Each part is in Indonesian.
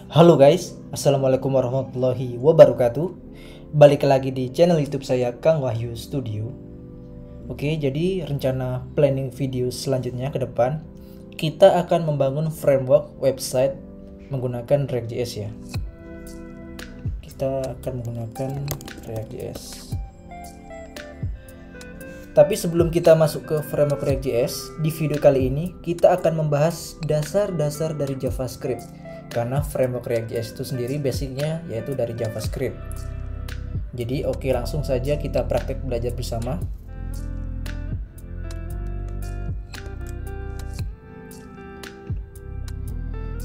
Halo guys, Assalamualaikum warahmatullahi wabarakatuh. Balik lagi di channel YouTube saya, Kang Wahyu Studio. Oke, jadi rencana planning video selanjutnya ke depan, kita akan membangun framework website menggunakan React.js ya. Kita akan menggunakan React.js. Tapi sebelum kita masuk ke framework React.js, di video kali ini kita akan membahas dasar-dasar dari JavaScript. Karena framework React.js itu sendiri basicnya yaitu dari JavaScript. Jadi oke, langsung saja kita praktek belajar bersama.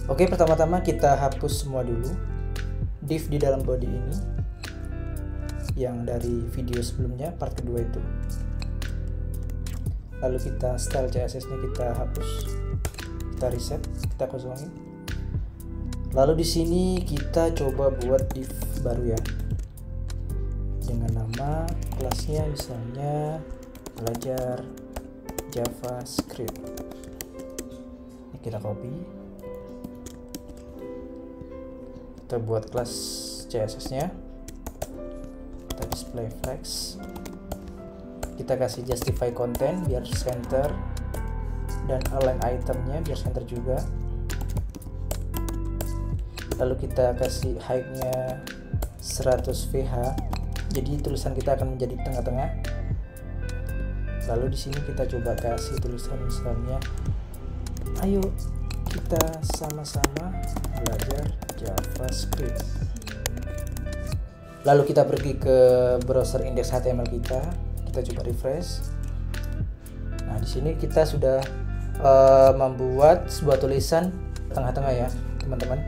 Oke, pertama-tama kita hapus semua dulu div di dalam body ini yang dari video sebelumnya, part kedua itu. Lalu kita style CSS nya kita hapus, kita reset, kita kosongin. Lalu di sini kita coba buat div baru ya, dengan nama kelasnya misalnya belajar JavaScript. Ini kita copy, kita buat kelas CSS nya, kita display flex, kita kasih justify content biar center, dan align itemnya biar center juga. Lalu kita kasih height-nya 100 VH, jadi tulisan kita akan menjadi di tengah-tengah. Lalu di sini kita coba kasih tulisan misalnya, ayo kita sama-sama belajar JavaScript. Lalu kita pergi ke browser index HTML kita coba refresh. Nah, di sini kita sudah membuat sebuah tulisan tengah-tengah ya, teman-teman.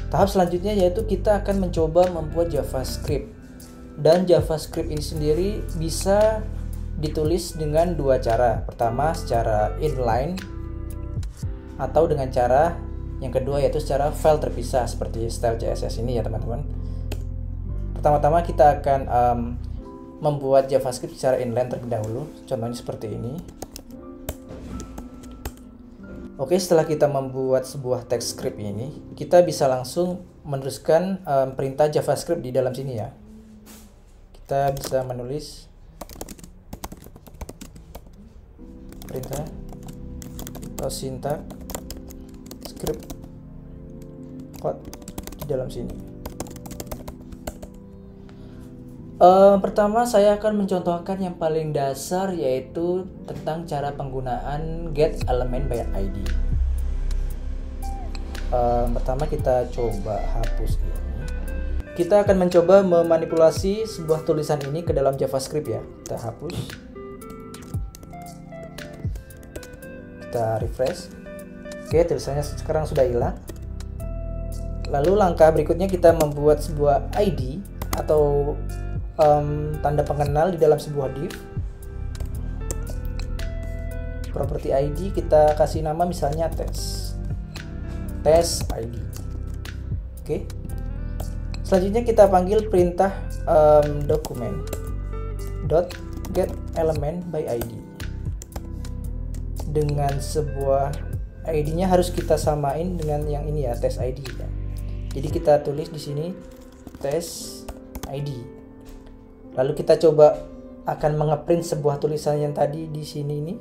Tahap selanjutnya yaitu kita akan mencoba membuat JavaScript. Dan JavaScript ini sendiri bisa ditulis dengan dua cara. Pertama secara inline, atau dengan cara yang kedua yaitu secara file terpisah seperti style CSS ini ya teman-teman. Pertama-tama kita akan membuat JavaScript secara inline terlebih dahulu. Contohnya seperti ini. Oke, setelah kita membuat sebuah text script ini, kita bisa langsung meneruskan perintah JavaScript di dalam sini ya. Kita bisa menulis perintah atau syntax script code di dalam sini. Pertama saya akan mencontohkan yang paling dasar, yaitu tentang cara penggunaan get element by ID. Pertama kita coba hapus ini. Kita akan mencoba memanipulasi sebuah tulisan ini ke dalam JavaScript ya. Kita hapus, kita refresh. Oke, tulisannya sekarang sudah hilang. Lalu langkah berikutnya kita membuat sebuah ID atau tanda pengenal di dalam sebuah div. Property ID kita kasih nama misalnya test ID. Oke. Selanjutnya kita panggil perintah dokumen .get element by ID. Dengan sebuah ID-nya harus kita samain dengan yang ini ya, test ID ya. Jadi kita tulis di sini test ID. Lalu kita coba akan mengeprint sebuah tulisan yang tadi di sini ini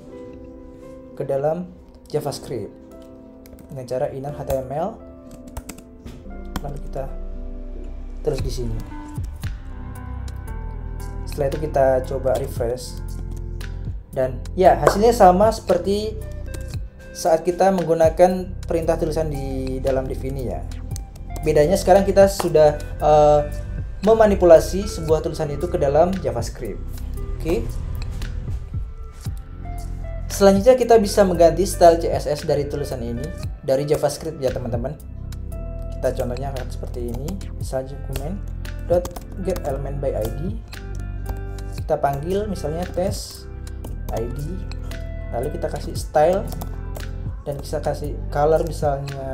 ke dalam JavaScript dengan cara inner HTML. Lalu kita terus di sini. Setelah itu kita coba refresh, dan ya hasilnya sama seperti saat kita menggunakan perintah tulisan di dalam div ini ya. Bedanya sekarang kita sudah memanipulasi sebuah tulisan itu ke dalam JavaScript. Oke. Selanjutnya kita bisa mengganti style CSS dari tulisan ini dari JavaScript ya teman-teman. Kita contohnya akan seperti ini. Misalnya dokumen .get element by ID. Kita panggil misalnya test ID. Lalu kita kasih style dan bisa kasih color misalnya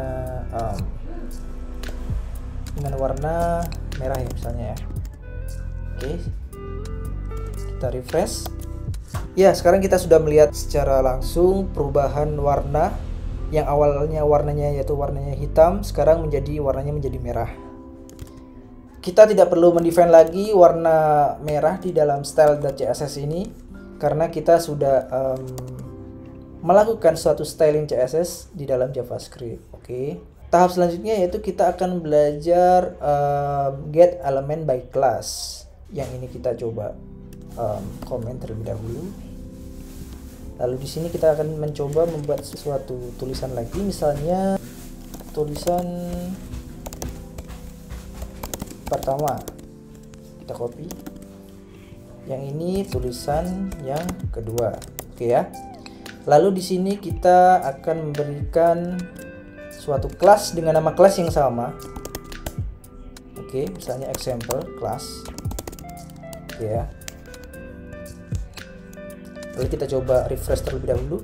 dengan warna merah ya misalnya ya. Oke, kita refresh ya. Sekarang kita sudah melihat secara langsung perubahan warna yang awalnya warnanya hitam, sekarang warnanya menjadi merah. Kita tidak perlu mendefine lagi warna merah di dalam style.css ini karena kita sudah melakukan suatu styling CSS di dalam JavaScript. Oke. Tahap selanjutnya yaitu kita akan belajar get element by class. Yang ini kita coba komen terlebih dahulu. Lalu di sini kita akan mencoba membuat sesuatu tulisan lagi, misalnya tulisan pertama kita copy, yang ini tulisan yang kedua. Oke ya. Lalu di sini kita akan memberikan suatu kelas dengan nama kelas yang sama. Oke, misalnya example class. Oke ya. Lalu kita coba refresh terlebih dahulu.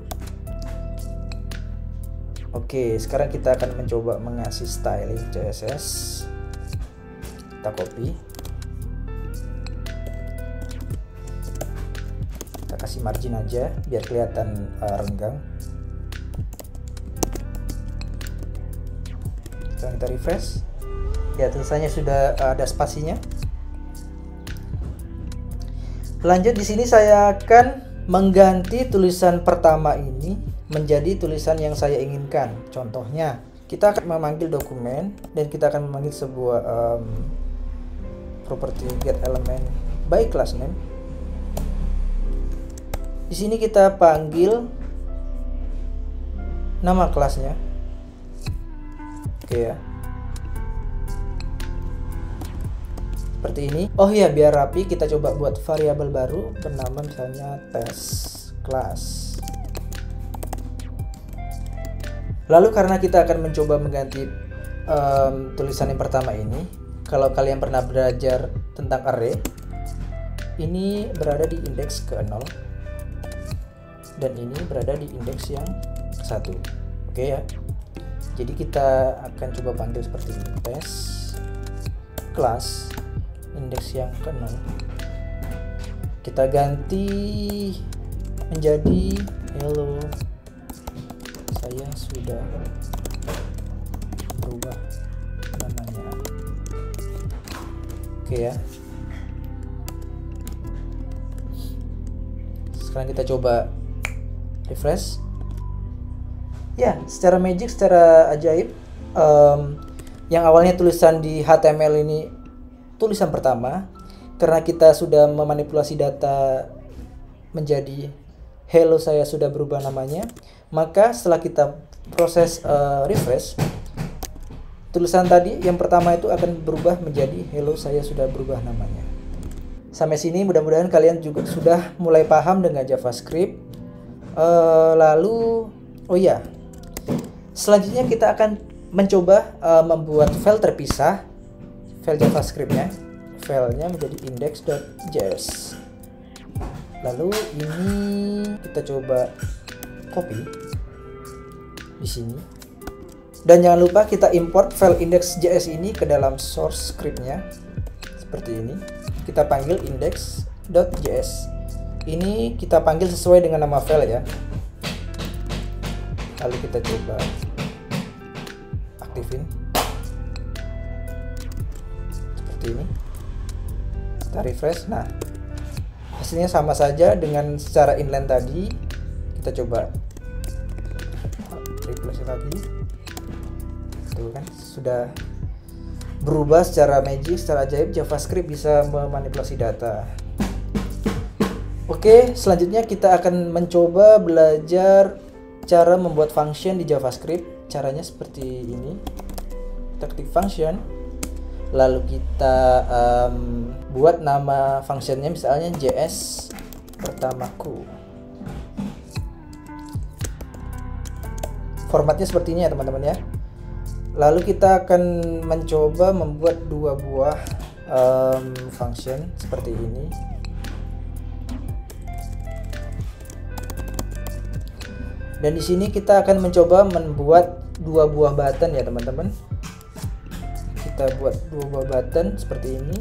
Oke, sekarang kita akan mencoba mengasih styling CSS. Kita copy, kita kasih margin aja biar kelihatan renggang. Sekarang kita refresh, ya tulisannya sudah ada spasinya. Lanjut, di sini saya akan mengganti tulisan pertama ini menjadi tulisan yang saya inginkan. Contohnya, kita akan memanggil dokumen dan kita akan memanggil sebuah property get element by class name. Di sini kita panggil nama kelasnya. Oke ya. Seperti ini. Oh ya, biar rapi kita coba buat variabel baru bernama misalnya test class. Lalu karena kita akan mencoba mengganti tulisan yang pertama ini, kalau kalian pernah belajar tentang array, ini berada di indeks ke-0 dan ini berada di indeks yang ke-1. Oke ya. Jadi kita akan coba panggil seperti ini, test class indeks yang ke-0. Kita ganti menjadi hello, saya sudah berubah namanya. Oke ya. Sekarang kita coba refresh. Ya, secara magic, secara ajaib, yang awalnya tulisan di HTML ini tulisan pertama, karena kita sudah memanipulasi data menjadi hello saya sudah berubah namanya, maka setelah kita proses refresh, tulisan tadi yang pertama itu akan berubah menjadi hello saya sudah berubah namanya. Sampai sini mudah-mudahan kalian juga sudah mulai paham dengan JavaScript. Lalu oh ya, selanjutnya kita akan mencoba membuat file terpisah, file JavaScript-nya, filenya menjadi index.js. Lalu ini kita coba copy di sini. Dan jangan lupa kita import file index.js ini ke dalam source script-nya. Seperti ini. Kita panggil index.js. Ini kita panggil sesuai dengan nama file ya. Lalu kita coba aktifin. Seperti ini. Kita refresh. Nah, hasilnya sama saja dengan secara inline tadi. Kita coba replace lagi. Tuh kan sudah berubah secara magic, secara ajaib. JavaScript bisa memanipulasi data. Oke, selanjutnya kita akan mencoba belajar cara membuat function di JavaScript. Caranya seperti ini. Kita ketik function, lalu kita buat nama functionnya misalnya JS pertamaku. Formatnya seperti ini ya teman-teman ya. Lalu kita akan mencoba membuat dua buah function seperti ini. Dan di sini kita akan mencoba membuat dua buah button ya teman-teman. Kita buat dua buah button seperti ini.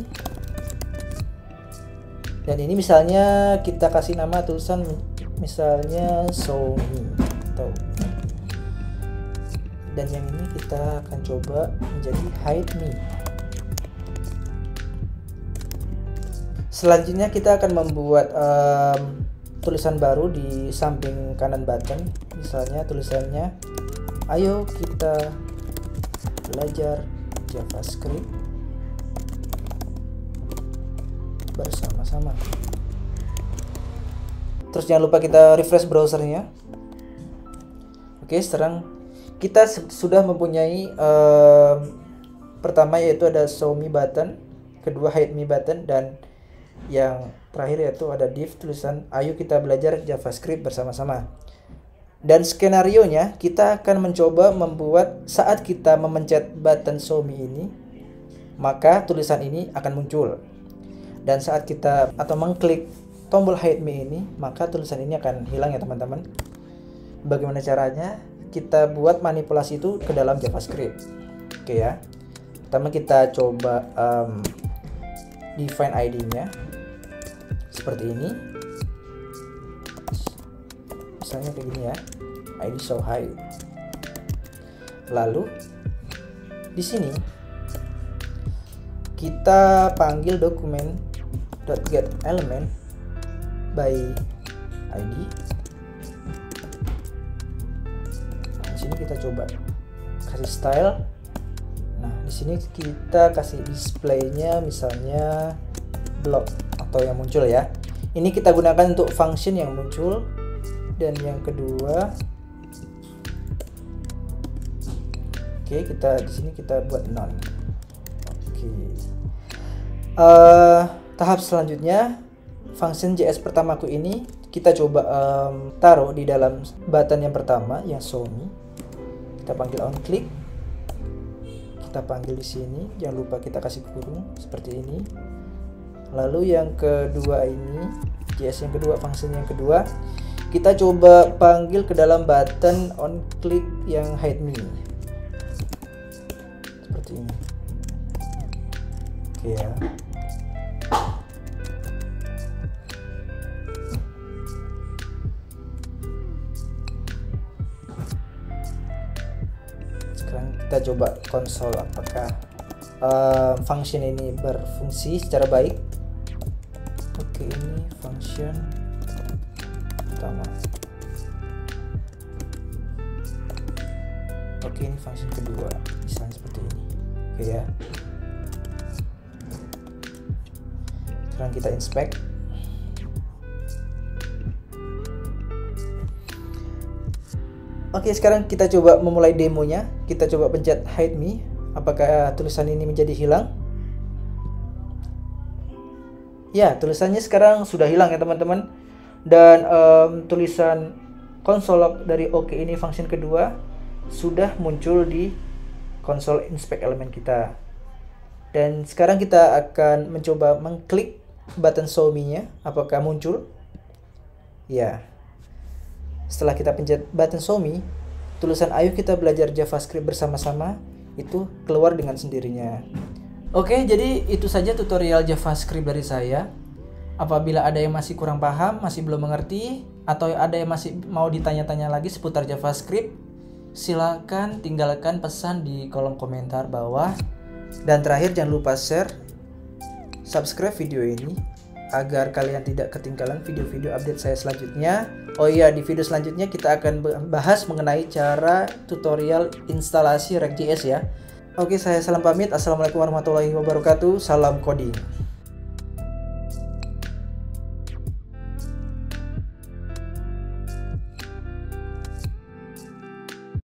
Dan ini misalnya kita kasih nama tulisan misalnya show me atau dan yang ini kita akan coba menjadi hide me. Selanjutnya kita akan membuat tulisan baru di samping kanan button. Misalnya tulisannya, ayo kita belajar JavaScript bersama-sama. Terus jangan lupa kita refresh browsernya. Oke, sekarang kita sudah mempunyai pertama yaitu ada show me button, kedua hide me button, dan yang terakhir yaitu ada div tulisan ayo kita belajar JavaScript bersama-sama. Dan skenarionya kita akan mencoba membuat saat kita memencet button show me ini, maka tulisan ini akan muncul. Dan saat kita atau mengklik tombol hide me ini, maka tulisan ini akan hilang ya teman-teman. Bagaimana caranya? Kita buat manipulasi itu ke dalam JavaScript. Oke ya. Pertama kita coba define ID-nya seperti ini. Misalnya kayak gini ya, ID show hide. Lalu di sini kita panggil dokumen .get element by ID. Di sini kita coba kasih style. Nah, di sini kita kasih displaynya misalnya block atau yang muncul ya. Ini kita gunakan untuk function yang muncul. Dan yang kedua, oke, kita di sini kita buat none. Oke. Tahap selanjutnya, function JS pertamaku ini kita coba taruh di dalam button yang pertama yang show me. Kita panggil on click. Kita panggil di sini, jangan lupa kita kasih kurung seperti ini. Lalu yang kedua ini, JS yang kedua, function yang kedua, kita coba panggil ke dalam button on click yang hide me. Seperti ini. Oke ya. Sekarang kita coba konsol apakah function ini berfungsi secara baik. Oke, ini function pertama. Oke, ini function kedua, misalnya seperti ini. Oke ya. Sekarang kita inspect. Oke, sekarang kita coba memulai demonya. Kita coba pencet hide me. Apakah tulisan ini menjadi hilang? Ya, tulisannya sekarang sudah hilang ya teman-teman. Dan tulisan console log dari OK ini function kedua sudah muncul di konsol inspect element kita. Dan sekarang kita akan mencoba mengklik button show me-nya, apakah muncul? Ya. Setelah kita pencet button show me, tulisan ayo kita belajar JavaScript bersama-sama itu keluar dengan sendirinya. Oke, jadi itu saja tutorial JavaScript dari saya. Apabila ada yang masih kurang paham, masih belum mengerti, atau ada yang masih mau ditanya-tanya lagi seputar JavaScript, silakan tinggalkan pesan di kolom komentar bawah. Dan terakhir jangan lupa share, subscribe video ini agar kalian tidak ketinggalan video-video update saya selanjutnya. Oh iya, di video selanjutnya kita akan bahas mengenai cara tutorial instalasi React.js ya. Oke, saya salam pamit. Assalamualaikum warahmatullahi wabarakatuh. Salam coding.